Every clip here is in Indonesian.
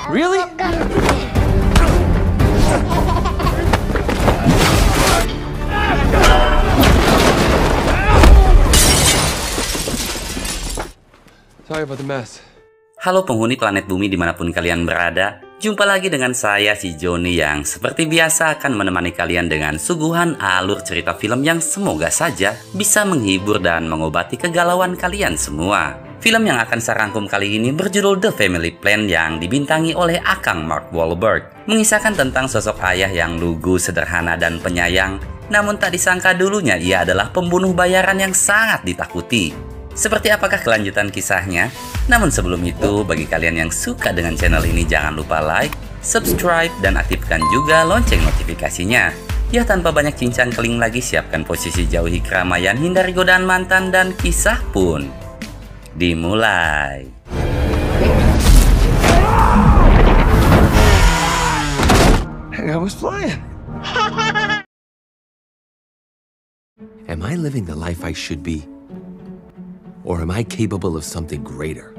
Really? Sorry about the mess. Halo penghuni planet bumi dimanapun kalian berada. Jumpa lagi dengan saya si Joni yang seperti biasa akan menemani kalian dengan suguhan alur cerita film yang semoga saja bisa menghibur dan mengobati kegalauan kalian semua. Film yang akan saya rangkum kali ini berjudul The Family Plan yang dibintangi oleh Akang Mark Wahlberg. Mengisahkan tentang sosok ayah yang lugu, sederhana, dan penyayang. Namun tak disangka dulunya ia adalah pembunuh bayaran yang sangat ditakuti. Seperti apakah kelanjutan kisahnya? Namun sebelum itu, bagi kalian yang suka dengan channel ini jangan lupa like, subscribe, dan aktifkan juga lonceng notifikasinya. Ya tanpa banyak cincang keling lagi, siapkan posisi jauhi keramaian, hindari godaan mantan, dan kisah pun dimulai. I was flying. Am I living the life I should be? Or am I capable of something greater?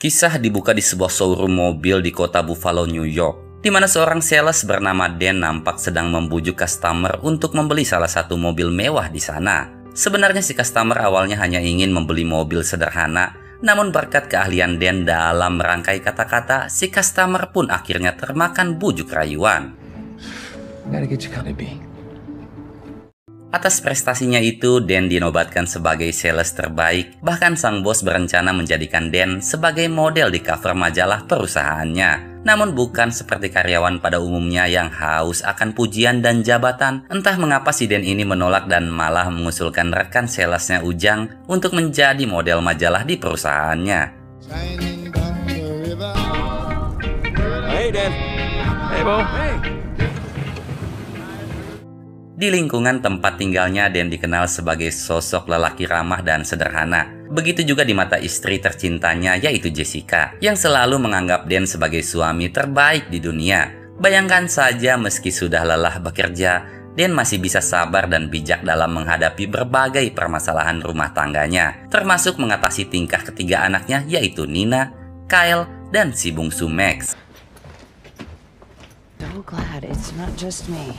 Kisah dibuka di sebuah showroom mobil di kota Buffalo, New York, di mana seorang sales bernama Dan nampak sedang membujuk customer untuk membeli salah satu mobil mewah di sana. Sebenarnya si customer awalnya hanya ingin membeli mobil sederhana, namun berkat keahlian Dan dalam merangkai kata-kata, si customer pun akhirnya termakan bujuk rayuan. Gotta get you kinda be. Atas prestasinya itu, Dan dinobatkan sebagai sales terbaik. Bahkan sang bos berencana menjadikan Dan sebagai model di cover majalah perusahaannya. Namun bukan seperti karyawan pada umumnya yang haus akan pujian dan jabatan. Entah mengapa si Dan ini menolak dan malah mengusulkan rekan salesnya Ujang untuk menjadi model majalah di perusahaannya. Hey Dan. Hey Bo. Hey. Di lingkungan tempat tinggalnya, Dan dikenal sebagai sosok lelaki ramah dan sederhana. Begitu juga di mata istri tercintanya, yaitu Jessica, yang selalu menganggap Dan sebagai suami terbaik di dunia. Bayangkan saja, meski sudah lelah bekerja, Dan masih bisa sabar dan bijak dalam menghadapi berbagai permasalahan rumah tangganya, termasuk mengatasi tingkah ketiga anaknya, yaitu Nina, Kyle, dan si bungsu Max. So glad it's not just me.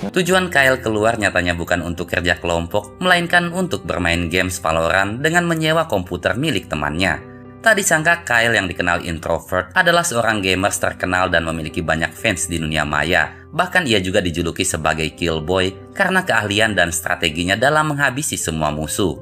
Tujuan Kyle keluar nyatanya bukan untuk kerja kelompok, melainkan untuk bermain games Valorant dengan menyewa komputer milik temannya. Tak disangka Kyle yang dikenal introvert adalah seorang gamers terkenal dan memiliki banyak fans di dunia maya. Bahkan ia juga dijuluki sebagai Killboy karena keahlian dan strateginya dalam menghabisi semua musuh.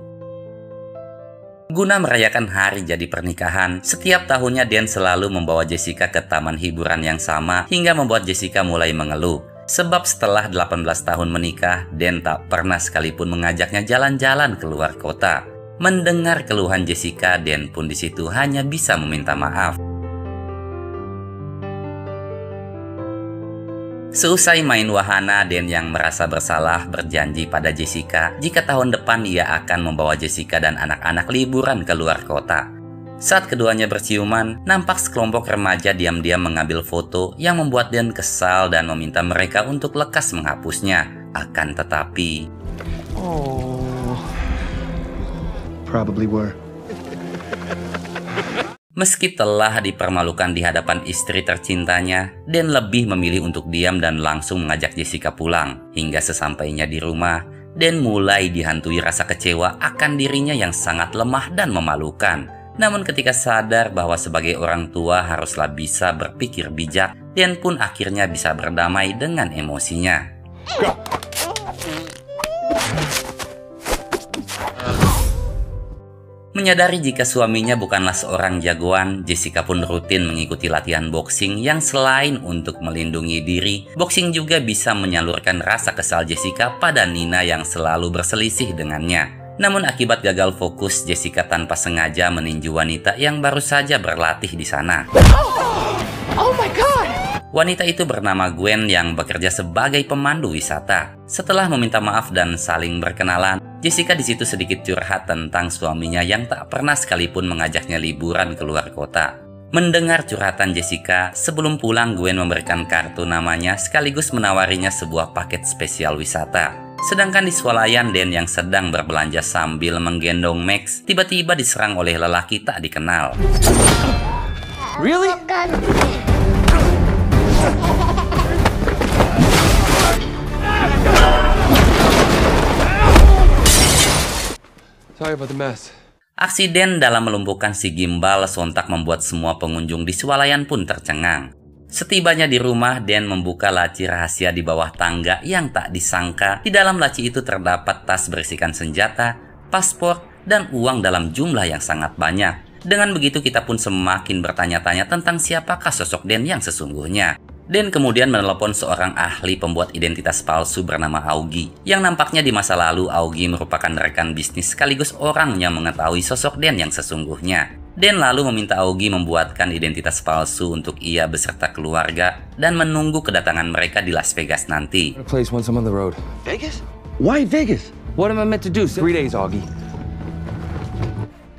Guna merayakan hari jadi pernikahan, setiap tahunnya Dan selalu membawa Jessica ke taman hiburan yang sama hingga membuat Jessica mulai mengeluh. Sebab setelah 18 tahun menikah, Dan tak pernah sekalipun mengajaknya jalan-jalan keluar kota. Mendengar keluhan Jessica, Dan pun di situ hanya bisa meminta maaf. Seusai main wahana, Dan yang merasa bersalah berjanji pada Jessica jika tahun depan ia akan membawa Jessica dan anak-anak liburan keluar kota. Saat keduanya berciuman, nampak sekelompok remaja diam-diam mengambil foto yang membuat Dan kesal dan meminta mereka untuk lekas menghapusnya. Akan tetapi... Oh. Probably were. Meski telah dipermalukan di hadapan istri tercintanya, Dan lebih memilih untuk diam dan langsung mengajak Jessica pulang. Hingga sesampainya di rumah, Dan mulai dihantui rasa kecewa akan dirinya yang sangat lemah dan memalukan. Namun ketika sadar bahwa sebagai orang tua haruslah bisa berpikir bijak, Dan pun akhirnya bisa berdamai dengan emosinya. Menyadari jika suaminya bukanlah seorang jagoan, Jessica pun rutin mengikuti latihan boxing yang selain untuk melindungi diri, boxing juga bisa menyalurkan rasa kesal Jessica pada Nina yang selalu berselisih dengannya. Namun akibat gagal fokus, Jessica tanpa sengaja meninju wanita yang baru saja berlatih di sana. Oh my God! Wanita itu bernama Gwen yang bekerja sebagai pemandu wisata. Setelah meminta maaf dan saling berkenalan, Jessica di situ sedikit curhat tentang suaminya yang tak pernah sekalipun mengajaknya liburan keluar kota. Mendengar curhatan Jessica, sebelum pulang Gwen memberikan kartu namanya sekaligus menawarinya sebuah paket spesial wisata. Sedangkan di swalayan, Dan yang sedang berbelanja sambil menggendong Max tiba-tiba diserang oleh lelaki tak dikenal. Really? Sorry about the mess. Aksi Dan dalam melumpuhkan si gimbal sontak membuat semua pengunjung di swalayan pun tercengang. Setibanya di rumah, Dan membuka laci rahasia di bawah tangga yang tak disangka di dalam laci itu terdapat tas berisikan senjata, paspor, dan uang dalam jumlah yang sangat banyak. Dengan begitu kita pun semakin bertanya-tanya tentang siapakah sosok Dan yang sesungguhnya. Dan kemudian menelepon seorang ahli pembuat identitas palsu bernama Augie, yang nampaknya di masa lalu Augie merupakan rekan bisnis sekaligus orang yang mengetahui sosok Dan yang sesungguhnya. Dan lalu meminta Augie membuatkan identitas palsu untuk ia beserta keluarga dan menunggu kedatangan mereka di Las Vegas nanti. A place once I'm on the road. Vegas? Why Vegas? What am I meant to do? 3 days, Augie.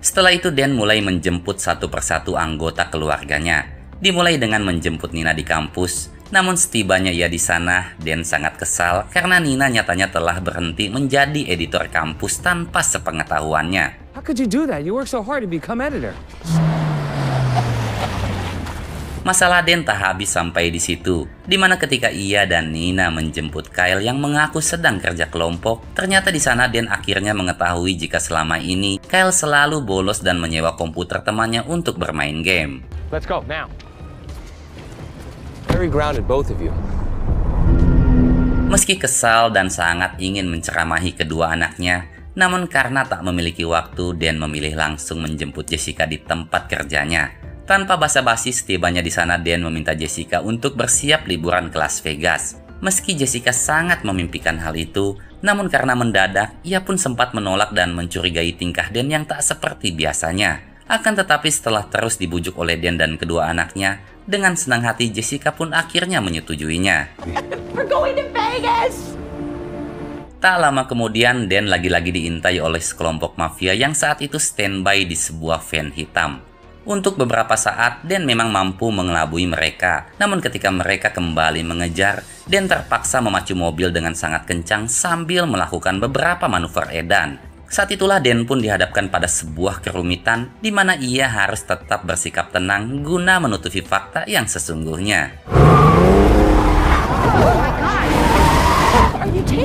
Setelah itu Dan mulai menjemput satu persatu anggota keluarganya. Dimulai dengan menjemput Nina di kampus. Namun setibanya ia di sana, Dan sangat kesal karena Nina nyatanya telah berhenti menjadi editor kampus tanpa sepengetahuannya. How could you do that? You work so hard to become editor. Masalah Dan tak habis sampai di situ, di mana ketika ia dan Nina menjemput Kyle yang mengaku sedang kerja kelompok, ternyata di sana Dan akhirnya mengetahui jika selama ini Kyle selalu bolos dan menyewa komputer temannya untuk bermain game. Let's go now. Very grounded, both of you. Meski kesal dan sangat ingin menceramahi kedua anaknya, namun karena tak memiliki waktu, Dan memilih langsung menjemput Jessica di tempat kerjanya. Tanpa basa-basi, setibanya di sana Dan meminta Jessica untuk bersiap liburan ke Las Vegas. Meski Jessica sangat memimpikan hal itu, namun karena mendadak, ia pun sempat menolak dan mencurigai tingkah Dan yang tak seperti biasanya. Akan tetapi setelah terus dibujuk oleh Dan dan kedua anaknya, dengan senang hati Jessica pun akhirnya menyetujuinya. We're going to Vegas! Tak lama kemudian, Dan lagi-lagi diintai oleh sekelompok mafia yang saat itu standby di sebuah van hitam. Untuk beberapa saat, Dan memang mampu mengelabui mereka. Namun ketika mereka kembali mengejar, Dan terpaksa memacu mobil dengan sangat kencang sambil melakukan beberapa manuver edan. Saat itulah Dan pun dihadapkan pada sebuah kerumitan di mana ia harus tetap bersikap tenang guna menutupi fakta yang sesungguhnya.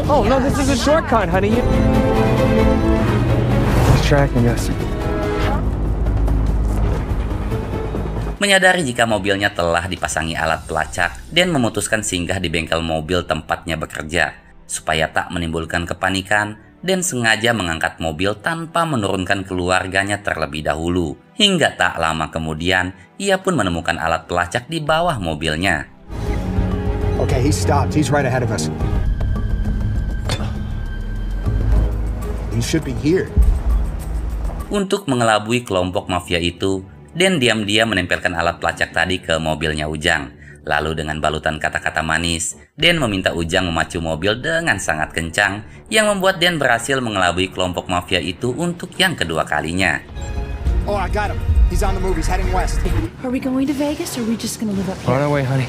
Oh no, this is a shortcut, honey. He's tracking us. Menyadari jika mobilnya telah dipasangi alat pelacak, Dan memutuskan singgah di bengkel mobil tempatnya bekerja. Supaya tak menimbulkan kepanikan, Dan sengaja mengangkat mobil tanpa menurunkan keluarganya terlebih dahulu. Hingga tak lama kemudian, ia pun menemukan alat pelacak di bawah mobilnya. Okay, he stopped. He's right ahead of us. He should be here. Untuk mengelabui kelompok mafia itu, Dan diam-diam menempelkan alat pelacak tadi ke mobilnya Ujang. Lalu dengan balutan kata-kata manis, Dan meminta Ujang memacu mobil dengan sangat kencang, yang membuat Dan berhasil mengelabui kelompok mafia itu untuk yang kedua kalinya. Oh, I got him. He's on the move. He's heading west. Are we going to Vegas or are we just gonna live up here? On our way, honey.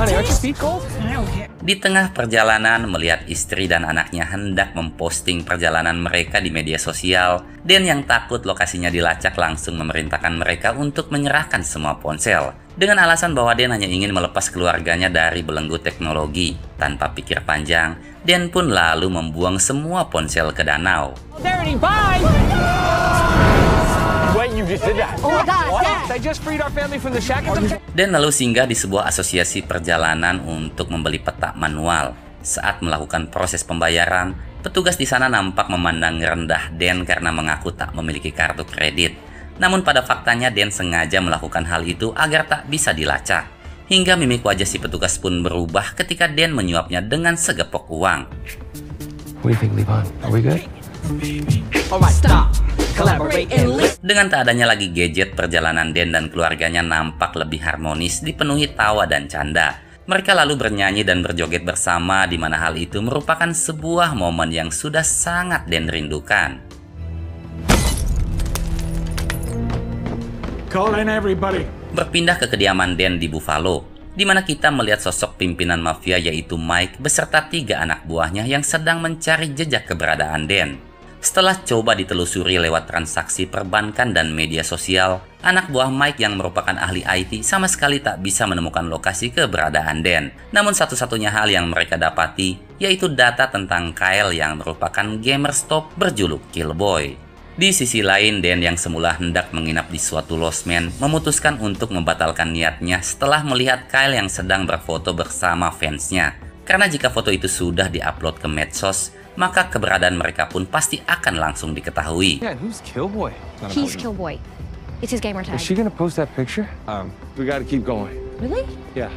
Honey, aren't your feet cold? I don't care. Di tengah perjalanan, melihat istri dan anaknya hendak memposting perjalanan mereka di media sosial, Dan yang takut lokasinya dilacak langsung memerintahkan mereka untuk menyerahkan semua ponsel. Dengan alasan bahwa Dan hanya ingin melepas keluarganya dari belenggu teknologi. Tanpa pikir panjang, Dan pun lalu membuang semua ponsel ke danau. Darity, bye! Wait, you just did that? Oh my God, Dad! I just freed our family from the shack. Dan lalu singgah di sebuah asosiasi perjalanan untuk membeli peta manual. Saat melakukan proses pembayaran, petugas di sana nampak memandang rendah Dan karena mengaku tak memiliki kartu kredit. Namun pada faktanya Dan sengaja melakukan hal itu agar tak bisa dilacak. Hingga mimik wajah si petugas pun berubah ketika Dan menyuapnya dengan segepok uang. What do you think, Levon? Are we good? Alright, stop. Collaborate and listen. Dengan tak adanya lagi gadget, perjalanan Dan dan keluarganya nampak lebih harmonis, dipenuhi tawa dan canda. Mereka lalu bernyanyi dan berjoget bersama, di mana hal itu merupakan sebuah momen yang sudah sangat Dan rindukan. Call in everybody. Berpindah ke kediaman Dan di Buffalo, di mana kita melihat sosok pimpinan mafia yaitu Mike beserta 3 anak buahnya yang sedang mencari jejak keberadaan Dan. Setelah coba ditelusuri lewat transaksi perbankan dan media sosial, anak buah Mike yang merupakan ahli IT sama sekali tak bisa menemukan lokasi keberadaan Dan. Namun satu-satunya hal yang mereka dapati yaitu data tentang Kyle yang merupakan gamerstop berjuluk Killboy. Di sisi lain, Dan yang semula hendak menginap di suatu losmen memutuskan untuk membatalkan niatnya setelah melihat Kyle yang sedang berfoto bersama fansnya. Karena jika foto itu sudah diupload ke medsos, maka keberadaan mereka pun pasti akan langsung diketahui. Yeah, and who's Killboy? He's Killboy. It's his gamer tag. Is she gonna post that picture? We gotta keep going. Really? Yeah.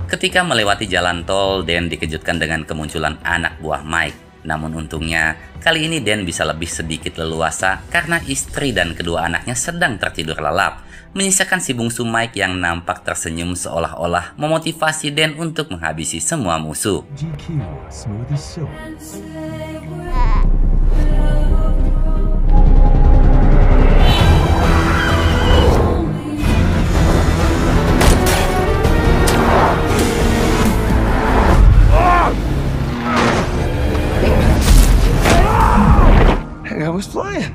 Ketika melewati jalan tol, Dan dikejutkan dengan kemunculan anak buah Mike. Namun untungnya, kali ini Dan bisa lebih sedikit leluasa karena istri dan kedua anaknya sedang tertidur lelap, menyisakan si bungsu Mike yang nampak tersenyum seolah-olah memotivasi Dan untuk menghabisi semua musuh. GQ, smooth as silk. I was flying.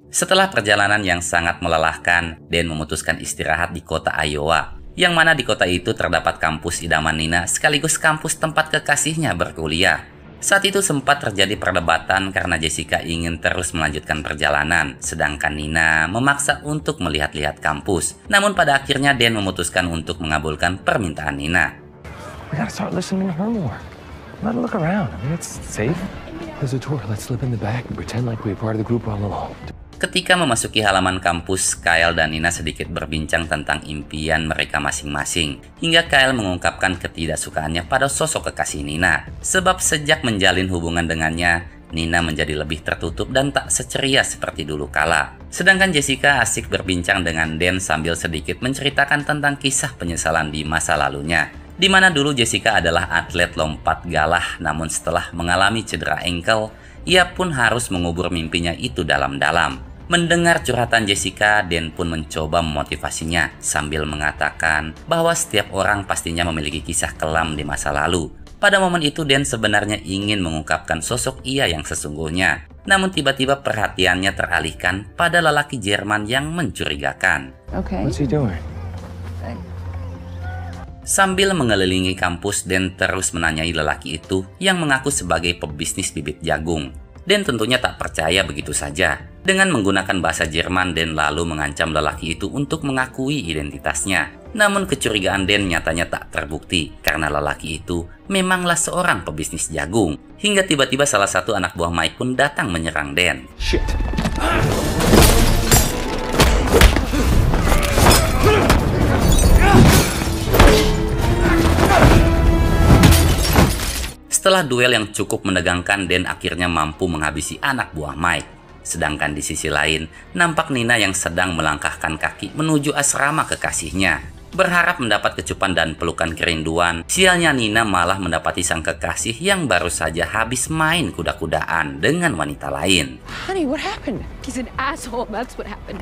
Setelah perjalanan yang sangat melelahkan, Dan memutuskan istirahat di kota Iowa, yang mana di kota itu terdapat kampus idaman Nina sekaligus kampus tempat kekasihnya berkuliah. Saat itu sempat terjadi perdebatan karena Jessica ingin terus melanjutkan perjalanan, sedangkan Nina memaksa untuk melihat-lihat kampus. Namun pada akhirnya Dan memutuskan untuk mengabulkan permintaan Nina. We gotta start listening to her more. Let her look around. I mean, it's safe. There's a tour. Let's slip in the back and pretend like we're part of the group all along. Ketika memasuki halaman kampus, Kyle dan Nina sedikit berbincang tentang impian mereka masing-masing. Hingga Kyle mengungkapkan ketidaksukaannya pada sosok kekasih Nina. Sebab sejak menjalin hubungan dengannya, Nina menjadi lebih tertutup dan tak seceria seperti dulu kala. Sedangkan Jessica asik berbincang dengan Dan sambil sedikit menceritakan tentang kisah penyesalan di masa lalunya. Di mana dulu Jessica adalah atlet lompat galah, namun setelah mengalami cedera ankle, ia pun harus mengubur mimpinya itu dalam-dalam. Mendengar curhatan Jessica, Dan pun mencoba memotivasinya sambil mengatakan bahwa setiap orang pastinya memiliki kisah kelam di masa lalu. Pada momen itu Dan sebenarnya ingin mengungkapkan sosok ia yang sesungguhnya. Namun tiba-tiba perhatiannya teralihkan pada lelaki Jerman yang mencurigakan. Okay. What's he doing? Sambil mengelilingi kampus, Dan terus menanyai lelaki itu yang mengaku sebagai pebisnis bibit jagung. Dan tentunya tak percaya begitu saja. Dengan menggunakan bahasa Jerman, Dan lalu mengancam lelaki itu untuk mengakui identitasnya. Namun kecurigaan Dan nyatanya tak terbukti karena lelaki itu memanglah seorang pebisnis jagung. Hingga tiba-tiba salah satu anak buah Mike pun datang menyerang Dan. Shit. Setelah duel yang cukup menegangkan, Dan akhirnya mampu menghabisi anak buah Mike. Sedangkan di sisi lain, nampak Nina yang sedang melangkahkan kaki menuju asrama kekasihnya. Berharap mendapat kecupan dan pelukan kerinduan, sialnya Nina malah mendapati sang kekasih yang baru saja habis main kuda-kudaan dengan wanita lain. Honey, what happened? He's an asshole. That's what happened.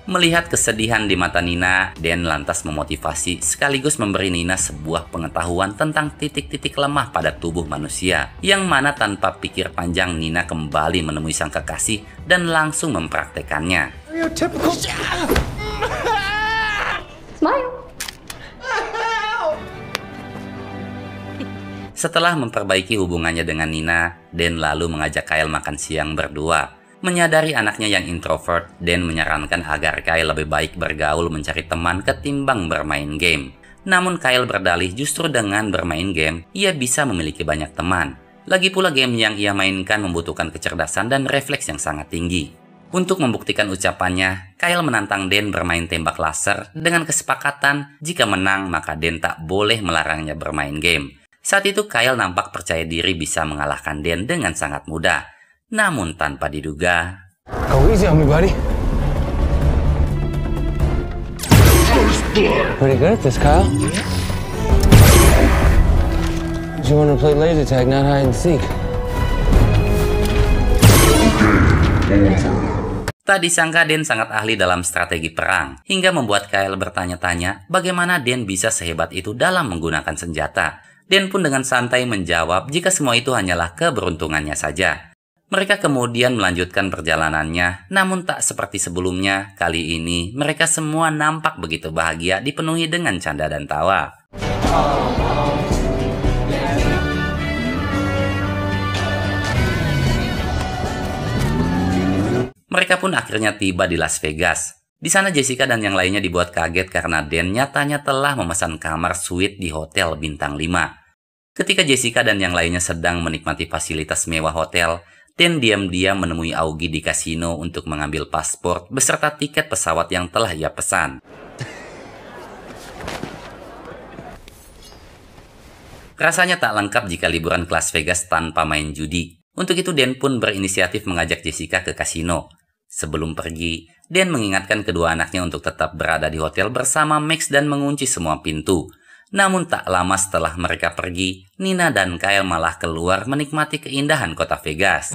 Melihat kesedihan di mata Nina, Dan lantas memotivasi sekaligus memberi Nina sebuah pengetahuan tentang titik-titik lemah pada tubuh manusia, yang mana tanpa pikir panjang Nina kembali menemui sang kekasih dan langsung mempraktekannya. Stereotypical. Smile. Setelah memperbaiki hubungannya dengan Nina, Dan lalu mengajak Kyle makan siang berdua. Menyadari anaknya yang introvert, Dan menyarankan agar Kyle lebih baik bergaul mencari teman ketimbang bermain game. Namun Kyle berdalih justru dengan bermain game, ia bisa memiliki banyak teman. Lagi pula game yang ia mainkan membutuhkan kecerdasan dan refleks yang sangat tinggi. Untuk membuktikan ucapannya, Kyle menantang Dan bermain tembak laser dengan kesepakatan jika menang maka Dan tak boleh melarangnya bermain game. Saat itu Kyle nampak percaya diri bisa mengalahkan Dan dengan sangat mudah. Namun tanpa diduga, Go easy on me, buddy. Pretty good at this, Kyle. You want to play laser tag, not hide and seek. tak disangka Dan sangat ahli dalam strategi perang, hingga membuat Kyle bertanya-tanya bagaimana Dan bisa sehebat itu dalam menggunakan senjata. Dan pun dengan santai menjawab jika semua itu hanyalah keberuntungannya saja. Mereka kemudian melanjutkan perjalanannya, namun tak seperti sebelumnya, kali ini mereka semua nampak begitu bahagia dipenuhi dengan canda dan tawa. Mereka pun akhirnya tiba di Las Vegas. Di sana Jessica dan yang lainnya dibuat kaget karena Dan nyatanya telah memesan kamar suite di hotel bintang 5. Ketika Jessica dan yang lainnya sedang menikmati fasilitas mewah hotel, Dan diam-diam menemui Augie di kasino untuk mengambil paspor beserta tiket pesawat yang telah ia pesan. Rasanya tak lengkap jika liburan ke Las Vegas tanpa main judi. Untuk itu Dan pun berinisiatif mengajak Jessica ke kasino. Sebelum pergi, Dan mengingatkan kedua anaknya untuk tetap berada di hotel bersama Max dan mengunci semua pintu. Namun tak lama setelah mereka pergi, Nina dan Kyle malah keluar menikmati keindahan kota Vegas.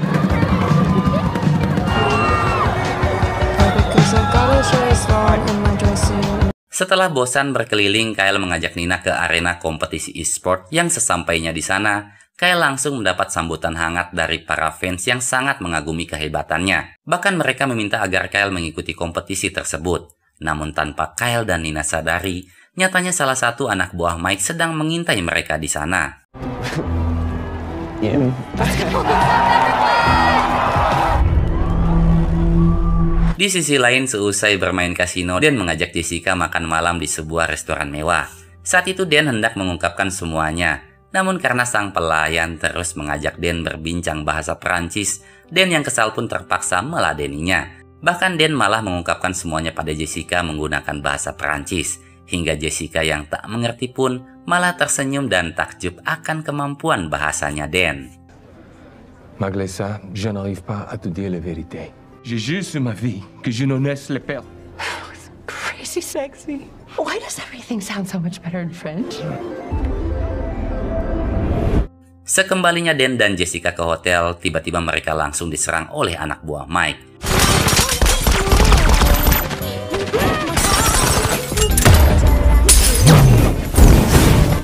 Setelah bosan berkeliling, Kyle mengajak Nina ke arena kompetisi e-sport yang sesampainya di sana, Kyle langsung mendapat sambutan hangat dari para fans yang sangat mengagumi kehebatannya. Bahkan mereka meminta agar Kyle mengikuti kompetisi tersebut. Namun tanpa Kyle dan Nina sadari, nyatanya salah satu anak buah Mike sedang mengintai mereka di sana. Di sisi lain, seusai bermain kasino, Dan mengajak Jessica makan malam di sebuah restoran mewah. Saat itu Dan hendak mengungkapkan semuanya. Namun karena sang pelayan terus mengajak Dan berbincang bahasa Perancis, Dan yang kesal pun terpaksa meladeninya. Bahkan Dan malah mengungkapkan semuanya pada Jessica menggunakan bahasa Perancis. Hingga Jessica yang tak mengerti pun malah tersenyum dan takjub akan kemampuan bahasanya Dan. Maglesa, je n'arrive pas à te dire la vérité. J'ai juste ma vie que je ne laisse le perdre. Crazy sexy. Why does everything sound so much better in French? Sekembalinya Dan dan Jessica ke hotel, tiba-tiba mereka langsung diserang oleh anak buah Mike.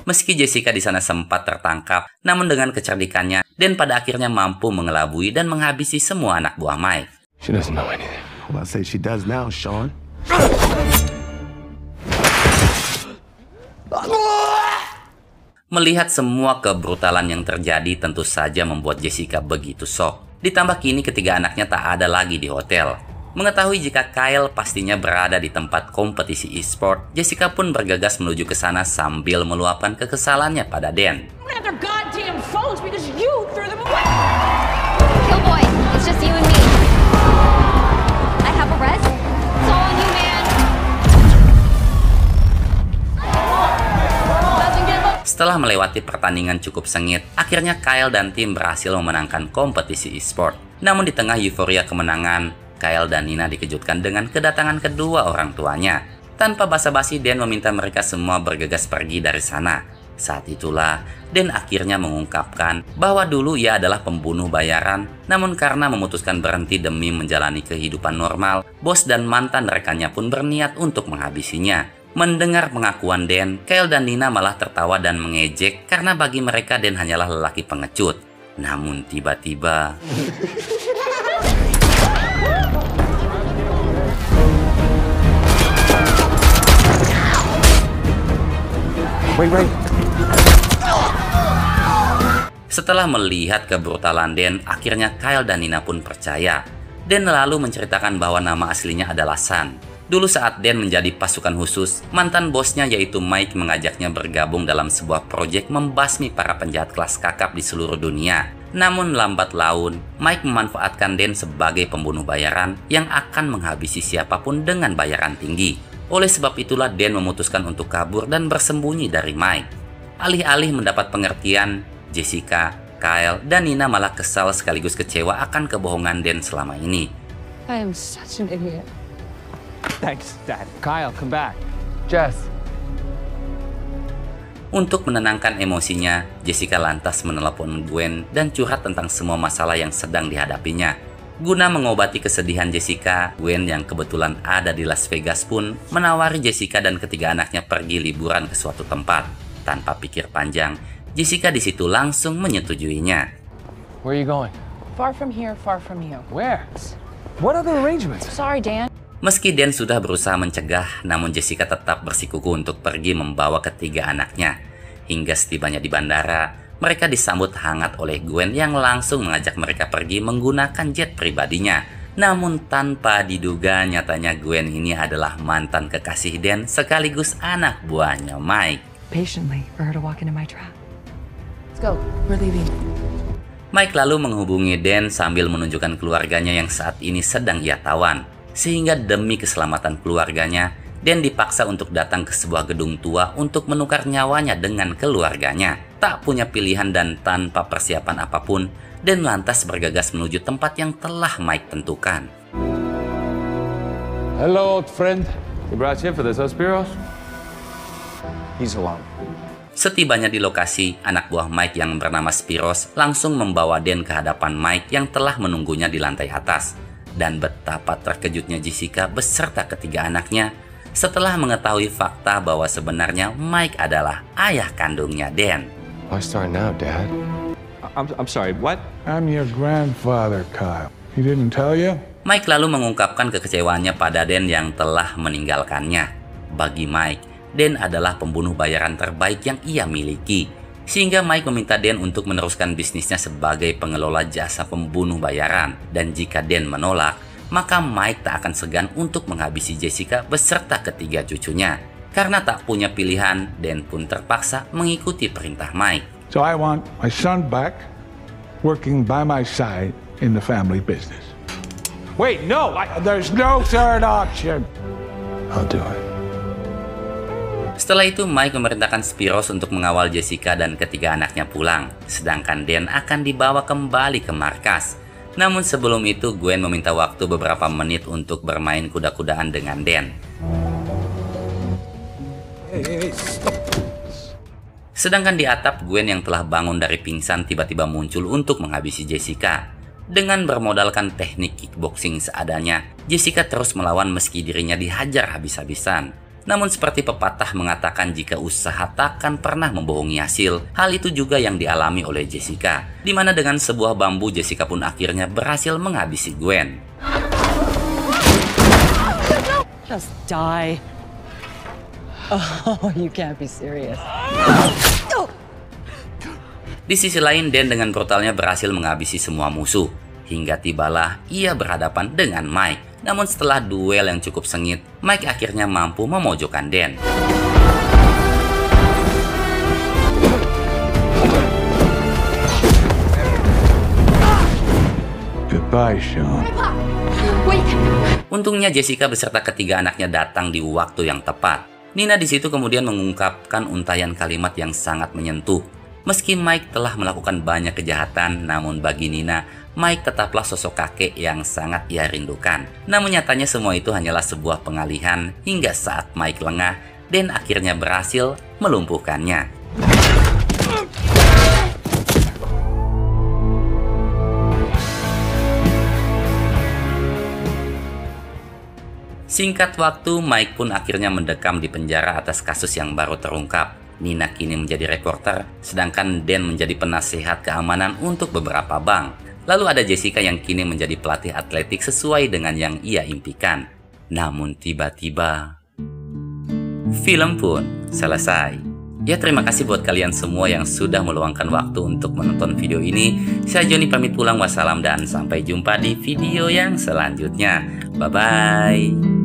Meski Jessica di sana sempat tertangkap, namun dengan kecerdikannya, Dan pada akhirnya mampu mengelabui dan menghabisi semua anak buah Mike. She doesn't know anything. Well, I say she does now, Sean. Melihat semua kebrutalan yang terjadi tentu saja membuat Jessica begitu shock. Ditambah kini ketiga anaknya tak ada lagi di hotel. Mengetahui jika Kyle pastinya berada di tempat kompetisi e-sport, Jessica pun bergegas menuju ke sana sambil meluapkan kekesalannya pada Dan. Killboy, it's just you and me. I have a res. It's all on you, man. Setelah melewati pertandingan cukup sengit, akhirnya Kyle dan tim berhasil memenangkan kompetisi e-sport. Namun di tengah euforia kemenangan, Kyle dan Nina dikejutkan dengan kedatangan kedua orang tuanya. Tanpa basa-basi, Dan meminta mereka semua bergegas pergi dari sana. Saat itulah, Dan akhirnya mengungkapkan bahwa dulu ia adalah pembunuh bayaran, namun karena memutuskan berhenti demi menjalani kehidupan normal, bos dan mantan rekannya pun berniat untuk menghabisinya. Mendengar pengakuan Dan, Kyle dan Nina malah tertawa dan mengejek karena bagi mereka Dan hanyalah lelaki pengecut. Namun tiba-tiba... Wait. Setelah melihat kebrutalan Dan, akhirnya Kyle dan Nina pun percaya. Dan lalu menceritakan bahwa nama aslinya adalah Sun. Dulu saat Dan menjadi pasukan khusus, mantan bosnya yaitu Mike mengajaknya bergabung dalam sebuah proyek membasmi para penjahat kelas kakap di seluruh dunia. Namun lambat laun, Mike memanfaatkan Dan sebagai pembunuh bayaran yang akan menghabisi siapapun dengan bayaran tinggi. Oleh sebab itulah Dan memutuskan untuk kabur dan bersembunyi dari Mike. Alih-alih mendapat pengertian, Jessica, Kyle, dan Nina malah kesal sekaligus kecewa akan kebohongan Dan selama ini. I am such an idiot. Thanks, Dad. Kyle, come back. Jess. Untuk menenangkan emosinya, Jessica lantas menelepon Gwen dan curhat tentang semua masalah yang sedang dihadapinya. Guna mengobati kesedihan Jessica, Gwen yang kebetulan ada di Las Vegas pun menawari Jessica dan ketiga anaknya pergi liburan ke suatu tempat. Tanpa pikir panjang, Jessica di situ langsung menyetujuinya. Where are you going? Far from here, far from you. Where? What other arrangements? Sorry, Dan. Meski Dan sudah berusaha mencegah, namun Jessica tetap bersikukuh untuk pergi membawa ketiga anaknya. Hingga setibanya di bandara, mereka disambut hangat oleh Gwen yang langsung mengajak mereka pergi menggunakan jet pribadinya. Namun tanpa diduga, nyatanya Gwen ini adalah mantan kekasih Dan sekaligus anak buahnya Mike. Patiently for her to walk into my trap. Let's go. We're leaving. Mike lalu menghubungi Dan sambil menunjukkan keluarganya yang saat ini sedang ia tawan. Sehingga demi keselamatan keluarganya, Dan dipaksa untuk datang ke sebuah gedung tua untuk menukar nyawanya dengan keluarganya. Tak punya pilihan dan tanpa persiapan apapun, Dan lantas bergegas menuju tempat yang telah Mike tentukan. Hello, old friend. You brought you for this, Spiros? He's alone. Setibanya di lokasi, anak buah Mike yang bernama Spiros langsung membawa Dan ke hadapan Mike yang telah menunggunya di lantai atas. Dan betapa terkejutnya Jessica beserta ketiga anaknya setelah mengetahui fakta bahwa sebenarnya Mike adalah ayah kandungnya Dan. Why start now, Dad? I'm sorry, what? I'm your grandfather, Kyle. He didn't tell you? Mike lalu mengungkapkan kekecewaannya pada Dan yang telah meninggalkannya. Bagi Mike, Dan adalah pembunuh bayaran terbaik yang ia miliki. Sehingga Mike meminta Dan untuk meneruskan bisnisnya sebagai pengelola jasa pembunuh bayaran. Dan jika Dan menolak, maka Mike tak akan segan untuk menghabisi Jessica beserta ketiga cucunya. Karena tak punya pilihan, Dan pun terpaksa mengikuti perintah Mike. So I want my son back, working by my side in the family business. Wait, no! There's no third option. I'll do it. Setelah itu, Mike memerintahkan Spiros untuk mengawal Jessica dan ketiga anaknya pulang. Sedangkan Dan akan dibawa kembali ke markas. Namun sebelum itu, Gwen meminta waktu beberapa menit untuk bermain kuda-kudaan dengan Dan. Hey, stop. Sedangkan di atap, Gwen yang telah bangun dari pingsan tiba-tiba muncul untuk menghabisi Jessica. Dengan bermodalkan teknik kickboxing seadanya, Jessica terus melawan meski dirinya dihajar habis-habisan. Namun seperti pepatah mengatakan jika usaha takkan pernah membohongi hasil, hal itu juga yang dialami oleh Jessica. Dimana dengan sebuah bambu, Jessica pun akhirnya berhasil menghabisi Gwen. Just die. Oh, you can't be serious. Di sisi lain, Dan dengan brutalnya berhasil menghabisi semua musuh. Hingga tibalah ia berhadapan dengan Mike. Namun setelah duel yang cukup sengit, Mike akhirnya mampu memojokkan Dan. Goodbye, Sean. Wait! Untungnya Jessica beserta ketiga anaknya datang di waktu yang tepat. Nina di situ kemudian mengungkapkan untayan kalimat yang sangat menyentuh. Meski Mike telah melakukan banyak kejahatan, namun bagi Nina, Mike tetaplah sosok kakek yang sangat ia rindukan. Namun nyatanya semua itu hanyalah sebuah pengalihan hingga saat Mike lengah dan akhirnya berhasil melumpuhkannya. Singkat waktu, Mike pun akhirnya mendekam di penjara atas kasus yang baru terungkap. Nina kini menjadi reporter, sedangkan Dan menjadi penasehat keamanan untuk beberapa bank. Lalu ada Jessica yang kini menjadi pelatih atletik sesuai dengan yang ia impikan. Namun tiba-tiba, film pun selesai. Ya, terima kasih buat kalian semua yang sudah meluangkan waktu untuk menonton video ini. Saya Joni pamit pulang, wassalam dan sampai jumpa di video yang selanjutnya. Bye-bye.